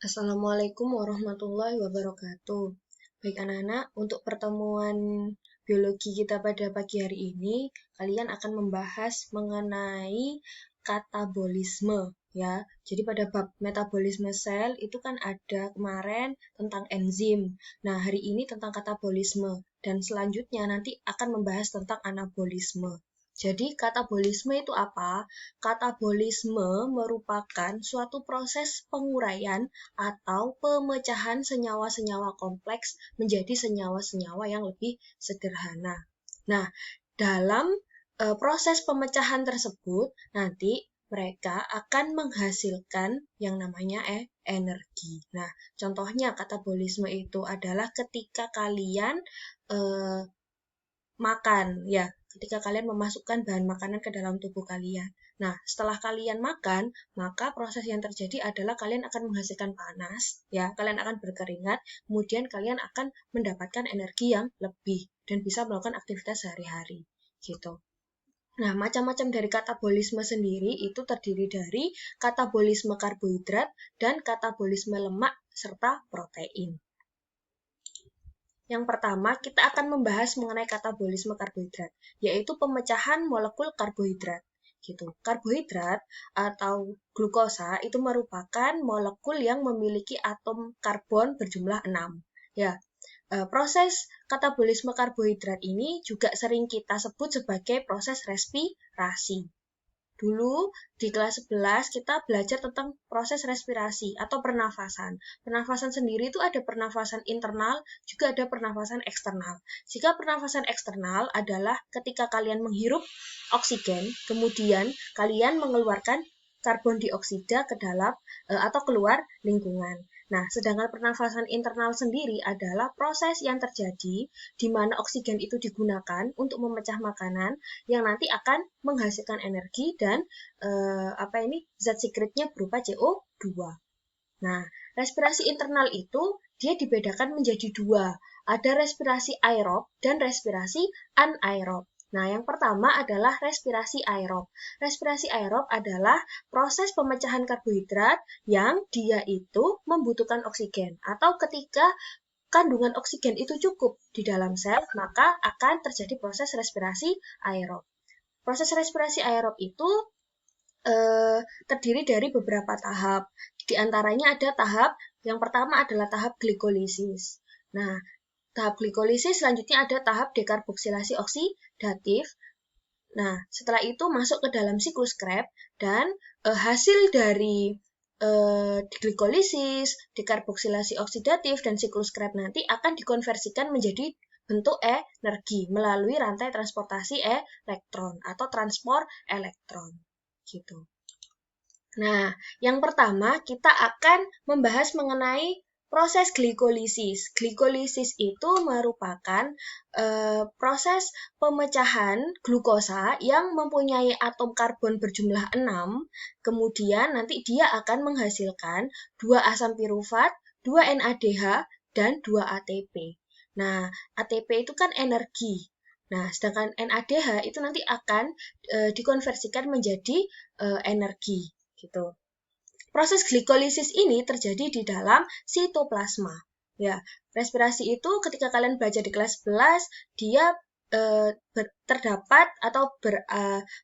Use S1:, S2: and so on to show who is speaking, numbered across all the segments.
S1: Assalamualaikum warahmatullahi wabarakatuh. Baik anak-anak, untuk pertemuan biologi kita pada pagi hari ini, kalian akan membahas mengenai katabolisme ya. Jadi pada bab metabolisme sel itu kan ada kemarin tentang enzim. Nah, hari ini tentang katabolisme dan selanjutnya nanti akan membahas tentang anabolisme. Jadi, katabolisme itu apa? Katabolisme merupakan suatu proses penguraian atau pemecahan senyawa-senyawa kompleks menjadi senyawa-senyawa yang lebih sederhana. Nah, dalam proses pemecahan tersebut, nanti mereka akan menghasilkan yang namanya energi. Nah, contohnya katabolisme itu adalah ketika kalian makan, ya, ketika kalian memasukkan bahan makanan ke dalam tubuh kalian. Nah, setelah kalian makan, maka proses yang terjadi adalah kalian akan menghasilkan panas, ya, kalian akan berkeringat, kemudian kalian akan mendapatkan energi yang lebih dan bisa melakukan aktivitas sehari-hari, gitu. Nah, macam-macam dari katabolisme sendiri itu terdiri dari katabolisme karbohidrat dan katabolisme lemak serta protein. Yang pertama, kita akan membahas mengenai katabolisme karbohidrat, yaitu pemecahan molekul karbohidrat. Gitu. Karbohidrat atau glukosa itu merupakan molekul yang memiliki atom karbon berjumlah 6. Ya, proses katabolisme karbohidrat ini juga sering kita sebut sebagai proses respirasi. Dulu di kelas 11 kita belajar tentang proses respirasi atau pernafasan. Pernafasan sendiri itu ada pernafasan internal, juga ada pernafasan eksternal. Jika pernafasan eksternal adalah ketika kalian menghirup oksigen, kemudian kalian mengeluarkan karbon dioksida ke dalam atau keluar lingkungan. Nah, sedangkan pernafasan internal sendiri adalah proses yang terjadi di mana oksigen itu digunakan untuk memecah makanan yang nanti akan menghasilkan energi dan zat sekretnya berupa CO2. Nah, respirasi internal itu dia dibedakan menjadi dua. Ada respirasi aerob dan respirasi anaerob. Nah, yang pertama adalah respirasi aerob. Respirasi aerob adalah proses pemecahan karbohidrat yang dia itu membutuhkan oksigen. Atau ketika kandungan oksigen itu cukup di dalam sel, maka akan terjadi proses respirasi aerob. Proses respirasi aerob itu terdiri dari beberapa tahap. Di antaranya ada tahap yang pertama adalah tahap glikolisis. Nah, tahap glikolisis selanjutnya ada tahap dekarboksilasi oksidatif. Nah, setelah itu masuk ke dalam siklus Krebs dan hasil dari glikolisis, dekarboksilasi oksidatif, dan siklus Krebs nanti akan dikonversikan menjadi bentuk energi melalui rantai transportasi elektron atau transport elektron. Gitu. Nah, yang pertama kita akan membahas mengenai proses glikolisis. Glikolisis itu merupakan proses pemecahan glukosa yang mempunyai atom karbon berjumlah 6, kemudian nanti dia akan menghasilkan 2 asam pirufat, 2 NADH, dan 2 ATP. Nah, ATP itu kan energi. Nah, sedangkan NADH itu nanti akan dikonversikan menjadi energi. Gitu. Proses glikolisis ini terjadi di dalam sitoplasma. Ya, respirasi itu ketika kalian belajar di kelas 11, dia terdapat atau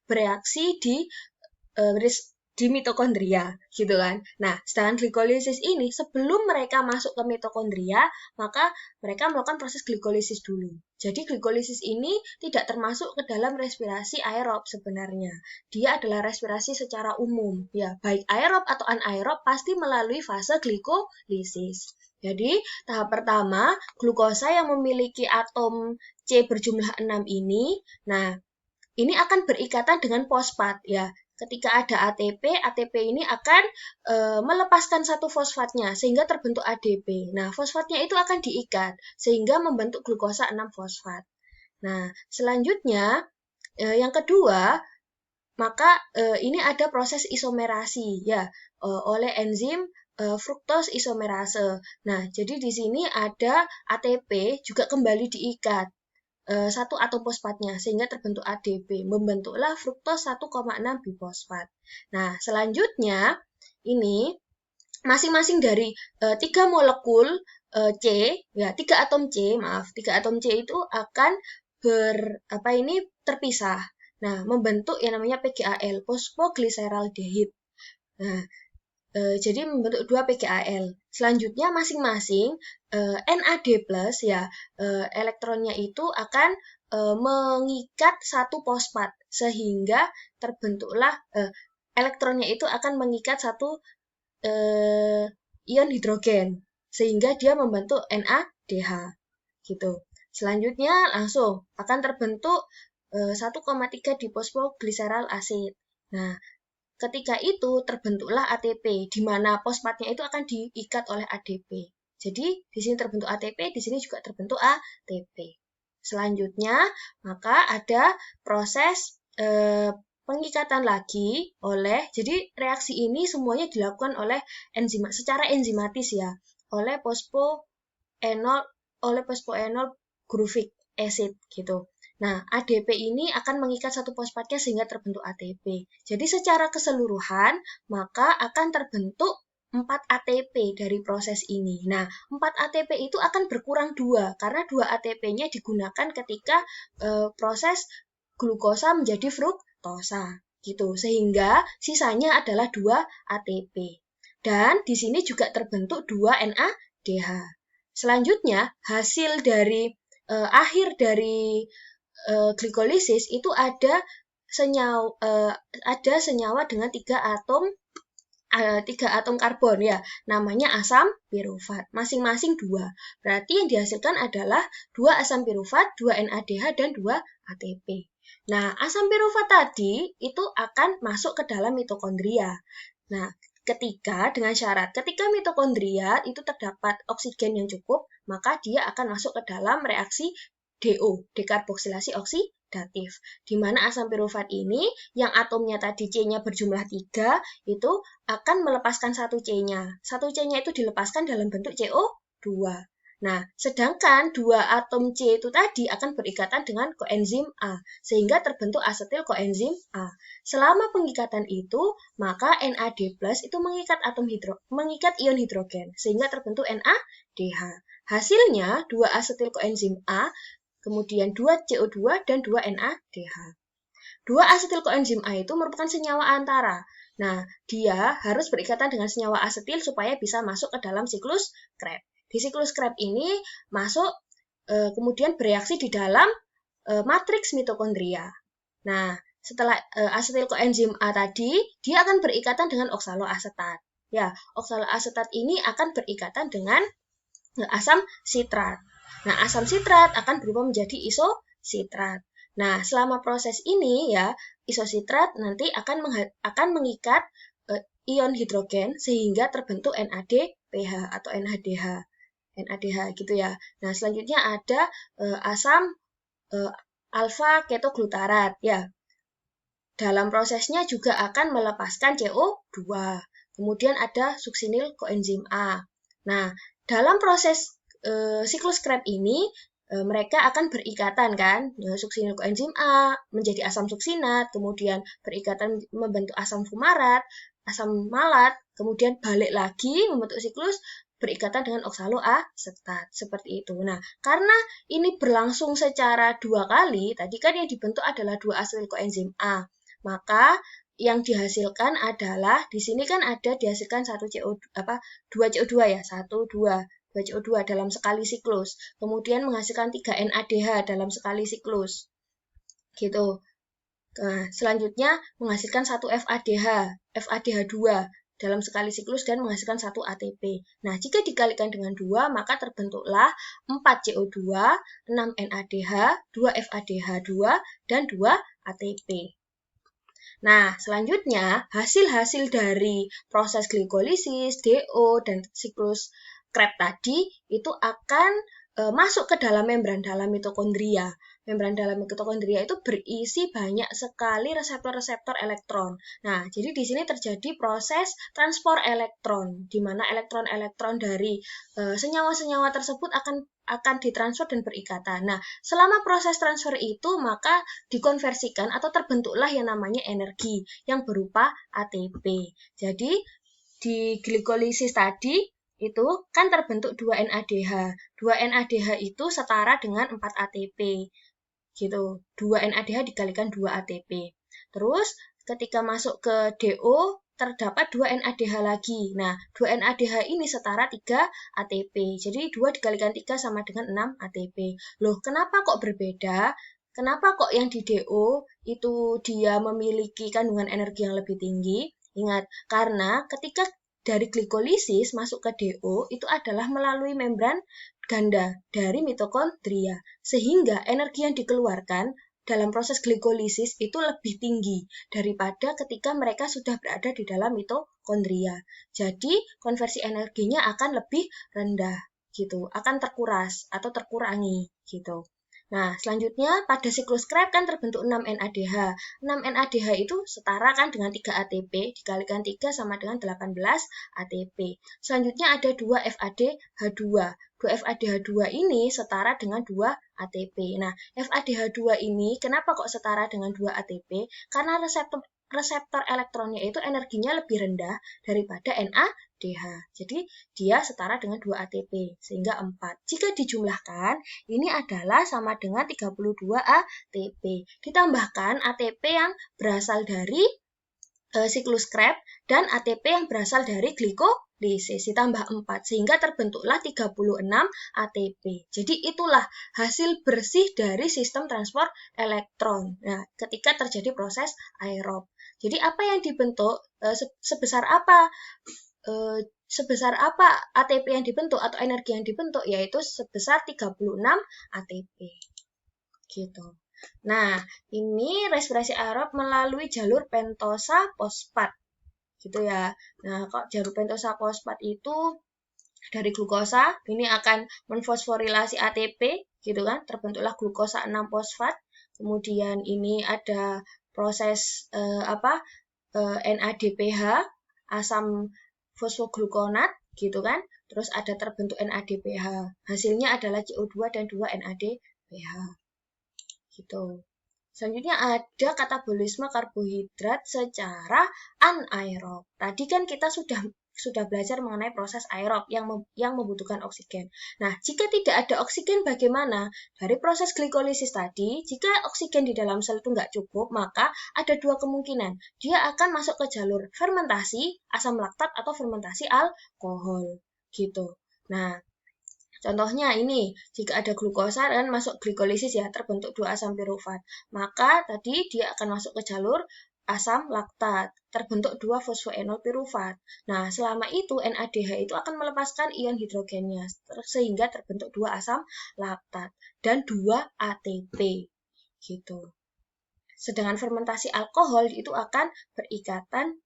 S1: bereaksi di mitokondria, gitu kan. Nah, sedangkan glikolisis ini sebelum mereka masuk ke mitokondria, maka mereka melakukan proses glikolisis dulu. Jadi glikolisis ini tidak termasuk ke dalam respirasi aerob sebenarnya. Dia adalah respirasi secara umum, ya, baik aerob atau anaerob pasti melalui fase glikolisis. Jadi, tahap pertama, glukosa yang memiliki atom C berjumlah 6 ini, nah, ini akan berikatan dengan fosfat, ya. Ketika ada ATP, ATP ini akan melepaskan satu fosfatnya sehingga terbentuk ADP. Nah, fosfatnya itu akan diikat sehingga membentuk glukosa 6-fosfat. Nah, selanjutnya yang kedua, maka ini ada proses isomerasi ya oleh enzim fructose isomerase. Nah, jadi di sini ada ATP juga kembali diikat satu atom fosfatnya sehingga terbentuk ADP, membentuklah fruktos 1,6 bifosfat. Nah, selanjutnya ini masing-masing dari 3 molekul C, ya 3 atom C, maaf, 3 atom C itu akan terpisah. Nah, membentuk yang namanya PGAL, phosphoglyceraldehyde. Nah, jadi membentuk 2 PGAL. Selanjutnya masing-masing NAD+, ya, elektronnya itu akan mengikat satu fosfat, sehingga terbentuklah elektronnya itu akan mengikat satu ion hidrogen, sehingga dia membentuk NADH, gitu. Selanjutnya langsung akan terbentuk 1,3 diphosphoglycerol acid. Nah, ketika itu terbentuklah ATP, di mana fosfatnya itu akan diikat oleh ADP. Jadi di sini terbentuk ATP, di sini juga terbentuk ATP. Selanjutnya, maka ada proses pengikatan lagi jadi reaksi ini semuanya dilakukan oleh enzim secara enzimatis ya, oleh phosphoenol gruvic acid gitu. Nah, ADP ini akan mengikat satu fosfatnya sehingga terbentuk ATP. Jadi secara keseluruhan, maka akan terbentuk 4 ATP dari proses ini. Nah, 4 ATP itu akan berkurang 2, karena 2 ATP-nya digunakan ketika proses glukosa menjadi fruktosa. Gitu. Sehingga sisanya adalah 2 ATP. Dan di sini juga terbentuk 2 NADH. Selanjutnya, hasil dari akhir dari glikolisis itu ada senyawa dengan 3 atom karbon ya, namanya asam pirufat, masing-masing 2. Berarti yang dihasilkan adalah 2 asam pirufat, 2 NADH, dan 2 ATP. Nah, asam pirufat tadi itu akan masuk ke dalam mitokondria. Nah, dengan syarat ketika mitokondria itu terdapat oksigen yang cukup, maka dia akan masuk ke dalam reaksi DO, dekarboksilasi oksidatif. Di mana asam pirufat ini yang atomnya tadi C-nya berjumlah 3 itu akan melepaskan satu C-nya. Satu C-nya itu dilepaskan dalam bentuk CO2. Nah, sedangkan 2 atom C itu tadi akan berikatan dengan koenzim A, sehingga terbentuk asetil koenzim A. Selama pengikatan itu, maka NAD+ itu mengikat ion hidrogen, sehingga terbentuk NADH. Hasilnya, 2 asetil koenzim A, kemudian 2 CO2 dan 2 NADH. 2 asetil koenzim A itu merupakan senyawa antara. Nah, dia harus berikatan dengan senyawa asetil supaya bisa masuk ke dalam siklus Krebs. Di siklus Krebs ini masuk kemudian bereaksi di dalam matriks mitokondria. Nah, setelah asetil koenzim A tadi, dia akan berikatan dengan oksaloasetat. Ya, oksaloasetat ini akan berikatan dengan asam sitrat. Nah, asam sitrat akan berubah menjadi isositrat. Nah, selama proses ini ya, isositrat nanti akan mengikat ion hidrogen sehingga terbentuk NADPH atau NADH. NADH gitu ya. Nah, selanjutnya ada asam alfa ketoglutarat ya. Dalam prosesnya juga akan melepaskan CO2. Kemudian ada suksinil koenzim A. Nah, dalam proses siklus Krebs ini, mereka akan berikatan kan, suksinil koenzim A menjadi asam suksinat, kemudian berikatan membentuk asam fumarat, asam malat, kemudian balik lagi membentuk siklus berikatan dengan oksaloasetat, seperti itu. Nah, karena ini berlangsung secara 2 kali, tadi kan yang dibentuk adalah 2 asetil koenzim A, maka yang dihasilkan adalah di sini kan ada dihasilkan 2 CO2 ya, 2 CO2 dalam sekali siklus. Kemudian menghasilkan 3 NADH dalam sekali siklus. Gitu. Nah, selanjutnya menghasilkan 1 FADH2 dalam sekali siklus dan menghasilkan 1 ATP. Nah, jika dikalikan dengan 2, maka terbentuklah 4 CO2, 6 NADH, 2 FADH2, dan 2 ATP. Nah, selanjutnya hasil-hasil dari proses glikolisis, DO, dan siklus Krebs tadi itu akan masuk ke dalam membran dalam mitokondria. Membran dalam mitokondria itu berisi banyak sekali reseptor-reseptor elektron. Nah, jadi di sini terjadi proses transport elektron, di mana elektron-elektron dari senyawa-senyawa tersebut akan ditransfer dan berikatan. Nah, selama proses transfer itu maka dikonversikan atau terbentuklah yang namanya energi yang berupa ATP. Jadi di glikolisis tadi itu kan terbentuk 2 NADH. 2 NADH itu setara dengan 4 ATP. Gitu. 2 NADH dikalikan 2 ATP. Terus ketika masuk ke DO terdapat 2 NADH lagi. Nah, 2 NADH ini setara 3 ATP. Jadi 2 dikalikan 3 sama dengan 6 ATP. Loh, kenapa kok berbeda? Kenapa kok yang di DO itu dia memiliki kandungan energi yang lebih tinggi? Ingat, karena ketika dari glikolisis masuk ke DO itu adalah melalui membran ganda dari mitokondria, sehingga energi yang dikeluarkan dalam proses glikolisis itu lebih tinggi daripada ketika mereka sudah berada di dalam mitokondria. Jadi, konversi energinya akan lebih rendah gitu, akan terkuras atau terkurangi gitu. Nah, selanjutnya pada siklus Krebs kan terbentuk 6 NADH. 6 NADH itu setara kan dengan 3 ATP, dikalikan 3 sama dengan 18 ATP. Selanjutnya ada 2 FADH2. 2 FADH2 ini setara dengan 2 ATP. Nah, FADH2 ini kenapa kok setara dengan 2 ATP? Karena reseptor elektronnya itu energinya lebih rendah daripada NADH. Jadi, dia setara dengan 2 ATP, sehingga 4. Jika dijumlahkan, ini adalah sama dengan 32 ATP. Ditambahkan ATP yang berasal dari siklus Krebs dan ATP yang berasal dari glikolisis ditambah 4 sehingga terbentuklah 36 ATP. Jadi itulah hasil bersih dari sistem transport elektron. Nah, ketika terjadi proses aerob. Jadi apa yang dibentuk sebesar apa ATP yang dibentuk atau energi yang dibentuk yaitu sebesar 36 ATP. Gitu. Nah, ini respirasi aerob melalui jalur pentosa fosfat. Gitu ya. Nah, kok jalur pentosa fosfat itu dari glukosa, ini akan menfosforilasi ATP, gitu kan? Terbentuklah glukosa 6 fosfat. Kemudian ini ada proses NADPH, asam fosfoglukonat, gitu kan? Terus ada terbentuk NADPH. Hasilnya adalah CO2 dan 2 NADPH. Gitu. Selanjutnya ada katabolisme karbohidrat secara anaerob. Tadi kan kita sudah belajar mengenai proses aerob yang membutuhkan oksigen. Nah, jika tidak ada oksigen bagaimana? Dari proses glikolisis tadi, jika oksigen di dalam sel itu nggak cukup, maka ada dua kemungkinan. Dia akan masuk ke jalur fermentasi asam laktat atau fermentasi alkohol. Gitu. Nah, contohnya ini, jika ada glukosa dan masuk glikolisis ya, terbentuk 2 asam pirufat. Maka tadi dia akan masuk ke jalur asam laktat, terbentuk 2 fosfoenol pirufat. Nah, selama itu NADH itu akan melepaskan ion hidrogennya, sehingga terbentuk 2 asam laktat dan 2 ATP. Gitu. Sedangkan fermentasi alkohol itu akan berikatan,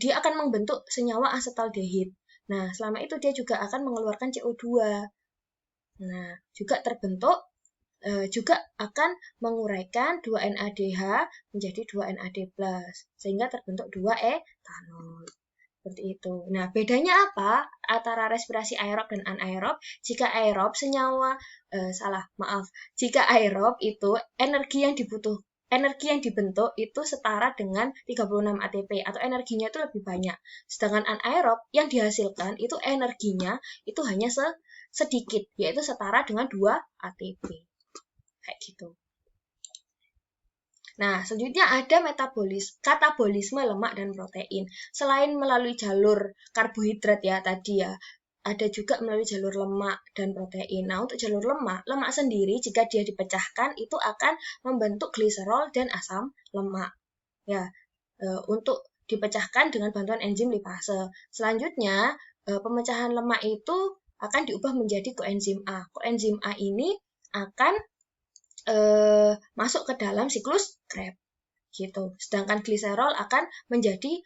S1: dia akan membentuk senyawa asetaldehid. Nah, selama itu dia juga akan mengeluarkan CO2. Nah, juga terbentuk, juga akan menguraikan 2 NADH menjadi 2 NAD+, sehingga terbentuk 2 etanol. Seperti itu. Nah, bedanya apa antara respirasi aerob dan anaerob? Jika aerob jika aerob itu energi yang dibentuk itu setara dengan 36 ATP atau energinya itu lebih banyak. Sedangkan anaerob yang dihasilkan itu energinya itu hanya sedikit, yaitu setara dengan 2 ATP. Kayak gitu. Nah, selanjutnya ada katabolisme lemak dan protein. Selain melalui jalur karbohidrat ya tadi ya, ada juga melalui jalur lemak dan protein. Nah, untuk jalur lemak sendiri jika dia dipecahkan itu akan membentuk gliserol dan asam lemak. Ya, untuk dipecahkan dengan bantuan enzim lipase. Selanjutnya, pemecahan lemak itu akan diubah menjadi koenzim A. Koenzim A ini akan masuk ke dalam siklus Krebs gitu. Sedangkan gliserol akan menjadi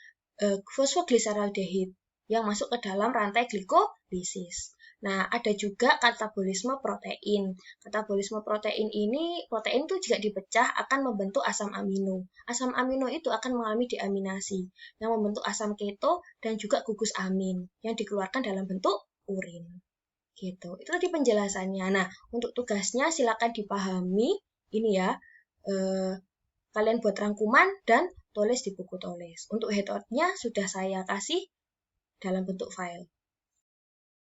S1: fosfogliserdehid yang masuk ke dalam rantai glikolisis. Nah, ada juga katabolisme protein. Katabolisme protein itu jika dipecah akan membentuk asam amino. Asam amino itu akan mengalami deaminasi yang membentuk asam keto dan juga gugus amin yang dikeluarkan dalam bentuk urin. Gitu. Itu tadi penjelasannya. Nah, untuk tugasnya silakan dipahami ini ya. Kalian buat rangkuman dan tulis di buku tulis. Untuk handout-nya sudah saya kasih dalam bentuk file.